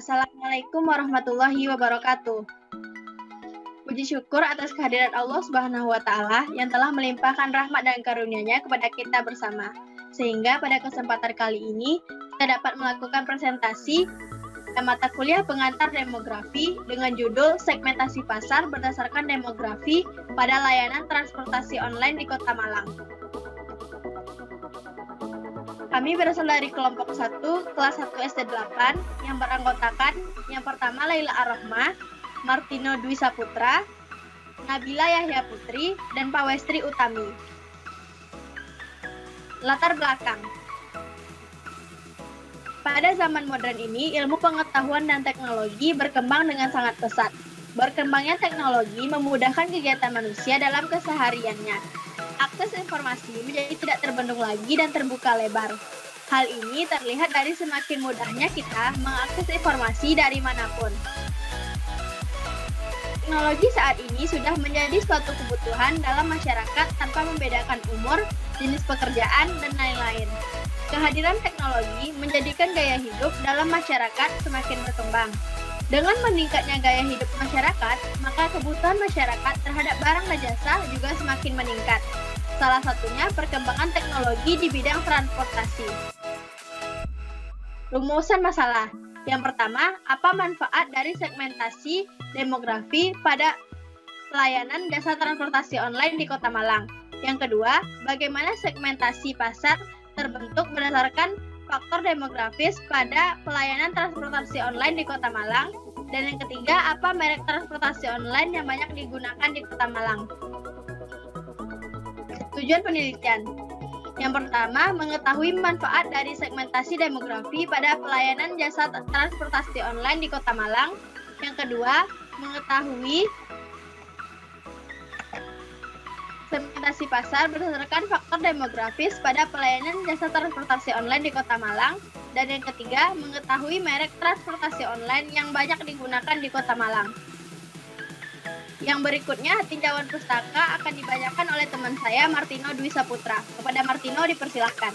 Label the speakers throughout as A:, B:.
A: Assalamualaikum warahmatullahi wabarakatuh. Puji syukur atas kehadiran Allah Subhanahu wa Ta'ala yang telah melimpahkan rahmat dan karunia-Nya kepada kita bersama. Sehingga pada kesempatan kali ini kita dapat melakukan presentasi mata kuliah pengantar demografi dengan judul Segmentasi Pasar berdasarkan demografi pada layanan transportasi online di Kota Malang. Kami berasal dari kelompok 1, kelas 1 SD 8, yang beranggotakan yang pertama Laila Ar-Rahmah, Martino Dwi Saputra, Nabila Yahya Putri, dan Pawestri Utami. Latar belakang. Pada zaman modern ini, ilmu pengetahuan dan teknologi berkembang dengan sangat pesat. Berkembangnya teknologi memudahkan kegiatan manusia dalam kesehariannya. Akses informasi menjadi tidak terbendung lagi dan terbuka lebar. Hal ini terlihat dari semakin mudahnya kita mengakses informasi dari manapun. Teknologi saat ini sudah menjadi suatu kebutuhan dalam masyarakat tanpa membedakan umur, jenis pekerjaan, dan lain-lain. Kehadiran teknologi menjadikan gaya hidup dalam masyarakat semakin berkembang. Dengan meningkatnya gaya hidup masyarakat, maka kebutuhan masyarakat terhadap barang dan jasa juga semakin meningkat. Salah satunya perkembangan teknologi di bidang transportasi. Rumusan masalah. Yang pertama, apa manfaat dari segmentasi demografi pada pelayanan jasa transportasi online di Kota Malang? Yang kedua, bagaimana segmentasi pasar terbentuk berdasarkan faktor demografis pada pelayanan transportasi online di Kota Malang? Dan yang ketiga, apa merek transportasi online yang banyak digunakan di Kota Malang? Tujuan penelitian. Yang pertama, mengetahui manfaat dari segmentasi demografi pada pelayanan jasa transportasi online di Kota Malang. Yang kedua, mengetahui segmentasi pasar berdasarkan faktor demografis pada pelayanan jasa transportasi online di Kota Malang. Dan yang ketiga, mengetahui merek transportasi online yang banyak digunakan di Kota Malang. Yang berikutnya, tinjauan pustaka akan dibacakan oleh teman saya, Martino Dwi Saputra. Kepada Martino, dipersilahkan.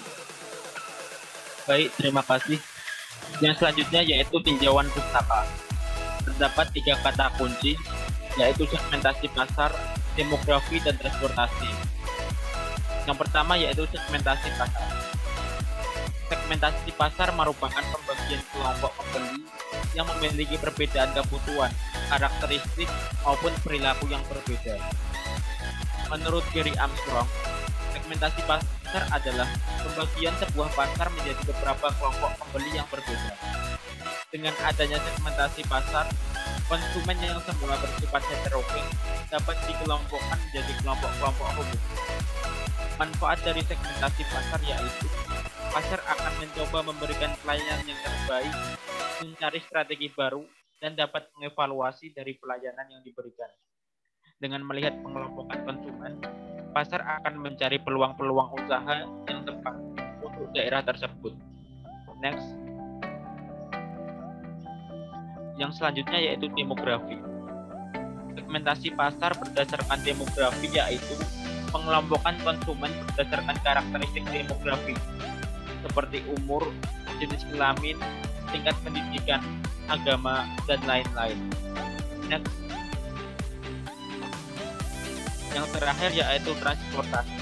B: Baik, terima kasih. Yang selanjutnya yaitu tinjauan pustaka. Terdapat 3 kata kunci, yaitu segmentasi pasar, demografi, dan transportasi. Yang pertama yaitu segmentasi pasar. Segmentasi pasar merupakan pembagian kelompok pembeli yang memiliki perbedaan kebutuhan, karakteristik, maupun perilaku yang berbeda. Menurut Gary Armstrong, segmentasi pasar adalah pembagian sebuah pasar menjadi beberapa kelompok pembeli yang berbeda. Dengan adanya segmentasi pasar, konsumen yang semula bersifat heterogen dapat dikelompokkan menjadi kelompok-kelompok umum. Manfaat dari segmentasi pasar yaitu pasar akan mencoba memberikan pelayanan yang terbaik, mencari strategi baru, dan dapat mengevaluasi dari pelayanan yang diberikan. Dengan melihat pengelompokan konsumen, pasar akan mencari peluang-peluang usaha yang tepat untuk daerah tersebut. Next. Yang selanjutnya yaitu demografi. Segmentasi pasar berdasarkan demografi yaitu pengelompokan konsumen berdasarkan karakteristik demografi seperti umur, jenis kelamin, tingkat pendidikan, agama, dan lain-lain. Next. Yang terakhir yaitu transportasi.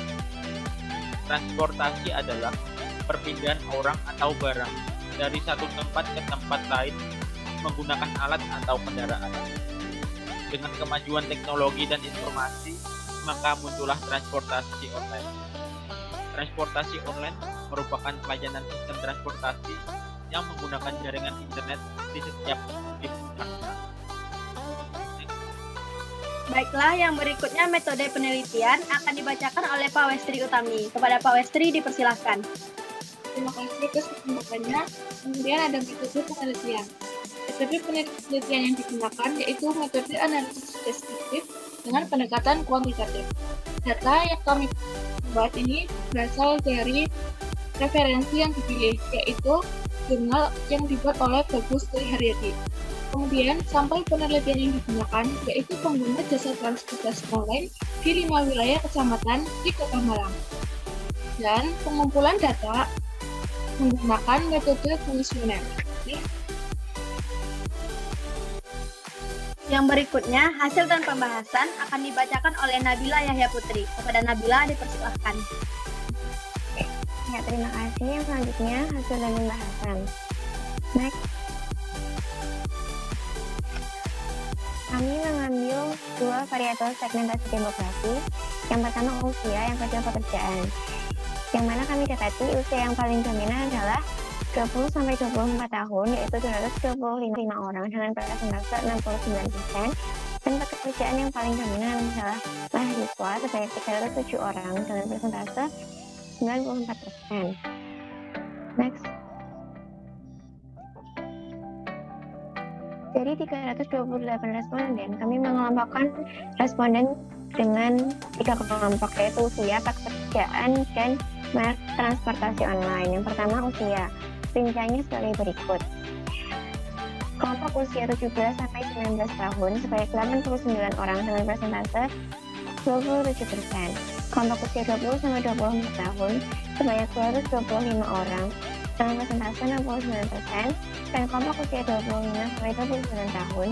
B: Transportasi adalah perpindahan orang atau barang dari satu tempat ke tempat lain menggunakan alat atau kendaraan. Dengan kemajuan teknologi dan informasi, maka muncullah transportasi online. Transportasi online merupakan pelayanan sistem transportasi yang menggunakan jaringan internet di setiap titik.
A: Baiklah, yang berikutnya metode penelitian akan dibacakan oleh Pawestri Utami. Kepada Pawestri, dipersilahkan.
C: Terima kasih atas kesempatannya. Kemudian ada metode penelitian. Metode penelitian yang digunakan yaitu metode analisis deskriptif dengan pendekatan kuantitatif. Data yang kami buat ini berasal dari referensi yang dipilih, yaitu jurnal yang dibuat oleh Bagus Tri Haryadi. Kemudian, sampel penelitian yang digunakan yaitu pengguna jasa transportasi online di 5 wilayah kecamatan di Kota Malang. Dan pengumpulan data menggunakan metode kuesioner.
A: Yang berikutnya, hasil dan pembahasan akan dibacakan oleh Nabila Yahya Putri. Kepada Nabila dipersilahkan.
D: Ya, terima kasih. Yang selanjutnya, hasil dan pembahasan. Next. Kami mengambil dua variabel segmentasi demografi. Yang pertama usia, yang kedua pekerjaan. Yang mana kami dapati usia yang paling dominan adalah 20-24 tahun, yaitu 225 orang dengan persentase 69%, dan pekerjaan yang paling dominan adalah mahasiswa sebanyak 307 orang dengan persentase 94%. Next. Dari 328 responden, kami mengelompokkan responden dengan 3 kelompok, yaitu usia, pekerjaan, dan merek transportasi online. Yang pertama usia, rinciannya sebagai berikut. Kelompok usia 17-19 tahun sebanyak 89 orang dengan persentase 27%. Kelompok usia 20-24 tahun sebanyak 225 orang dengan persentase 69%, dan kelompok usia 25-29 tahun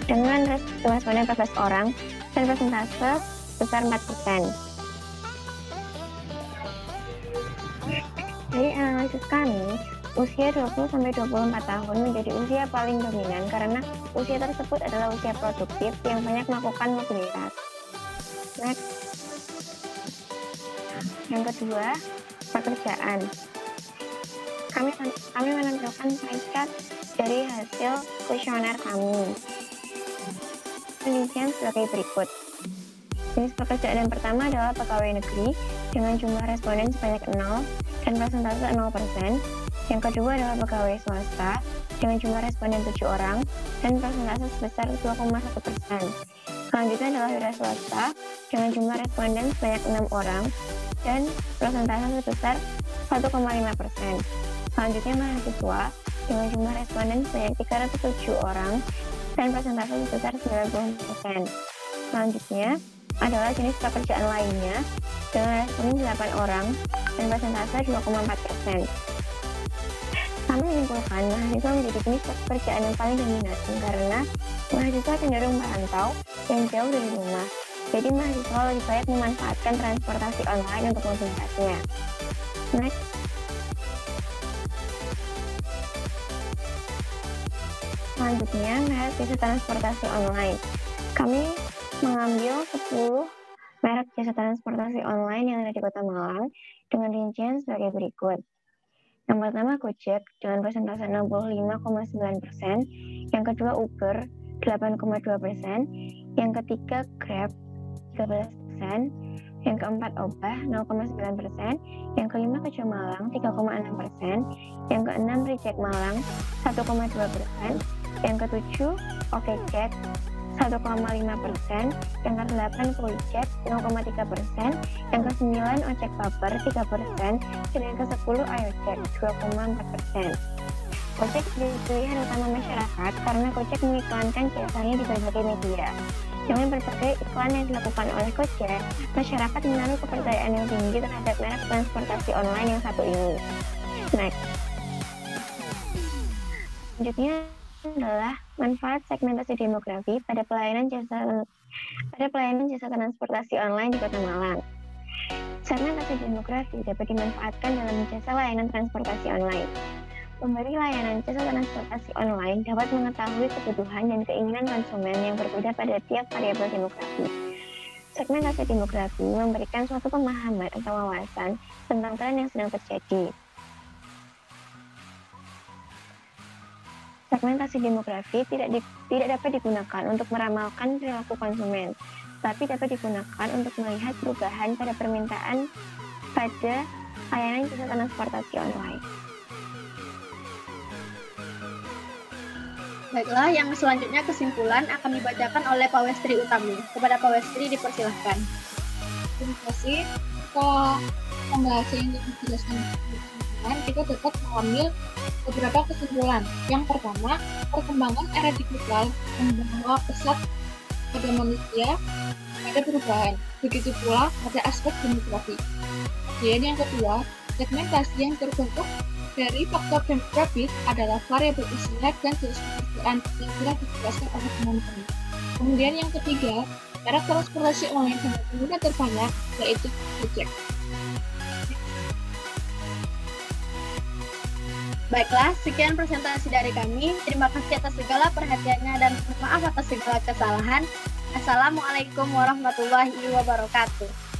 D: dengan responden 14 orang dan persentase sebesar 4%. Dari analisis kami, usia 20-24 tahun menjadi usia paling dominan karena usia tersebut adalah usia produktif yang banyak melakukan mobilitas. Next. Yang kedua, pekerjaan. Kami menampilkan pie chart dari hasil kuesioner kami. Rincian sebagai berikut. Jenis pekerjaan yang pertama adalah pegawai negeri dengan jumlah responden sebanyak 0 dan persentase 0%. Yang kedua adalah pegawai swasta dengan jumlah responden 7 orang dan persentase sebesar 2,1%. Selanjutnya adalah wira swasta dengan jumlah responden sebanyak 6 orang dan persentase sebesar 1,5%. Selanjutnya mahasiswa dengan jumlah responden sebanyak 307 orang dan persentase sebesar 90%. Selanjutnya adalah jenis pekerjaan lainnya dengan responden 8 orang dan persentase 2,4%. Kami menyimpulkan mahasiswa menjadi jenis pekerjaan yang paling dominan karena mahasiswa cenderung merantau dan jauh dari rumah. Jadi mahasiswa lebih baik memanfaatkan transportasi online untuk mobilitasnya. Next. Selanjutnya, merek jasa transportasi online. Kami mengambil 10 merek jasa transportasi online yang ada di Kota Malang dengan rincian sebagai berikut. Yang pertama Gojek dengan persentase 65,9%, yang kedua Uber 8,2%, yang ketiga Grab 13%, yang keempat Obah 0,9%, yang kelima Kejo Malang 3,6%, yang keenam Reject Malang 1,2%, yang ketujuh OkeChat 1,5%, yang ke-8 Fulljet 0,3%, yang ke-9 Ojek Baper 3%, dan yang ke-10 Ayojek 2,4%. Gojek jadi pilihan utama masyarakat karena Gojek mengiklankan jasanya di berbagai media. Dengan berbagai iklan yang dilakukan oleh Gojek, masyarakat menaruh kepercayaan yang tinggi terhadap merek transportasi online yang satu ini. Next. Selanjutnya adalah manfaat segmentasi demografi pada pelayanan jasa transportasi online di Kota Malang. Segmentasi demografi dapat dimanfaatkan dalam jasa layanan transportasi online. Pemberi layanan jasa transportasi online dapat mengetahui kebutuhan dan keinginan konsumen yang berbeda pada tiap variabel demografi. Segmentasi demografi memberikan suatu pemahaman atau wawasan tentang tren yang sedang terjadi. Segmentasi demografi tidak dapat digunakan untuk meramalkan perilaku konsumen, tapi dapat digunakan untuk melihat perubahan pada permintaan pada layanan jasa transportasi online.
A: Baiklah, yang selanjutnya kesimpulan akan dibacakan oleh Pak Westri Utami. Kepada Pak Westri dipersilahkan.
C: Terima kasih. Setelah pembahasan yang dijelaskan kita dapat mengambil beberapa kesimpulan. Yang pertama, perkembangan era digital membawa pesat pada manusia pada perubahan. Begitu pula pada aspek demografi. Dan yang kedua, segmentasi yang terbentuk dari faktor demografis adalah variabel usia dan jenis pekerjaan yang telah dijelaskan oleh teman-teman. Kemudian yang ketiga, merek transportasi online dengan pengguna terbanyak yaitu Gojek.
A: Baiklah, sekian presentasi dari kami. Terima kasih atas segala perhatiannya dan maaf atas segala kesalahan. Assalamualaikum warahmatullahi wabarakatuh.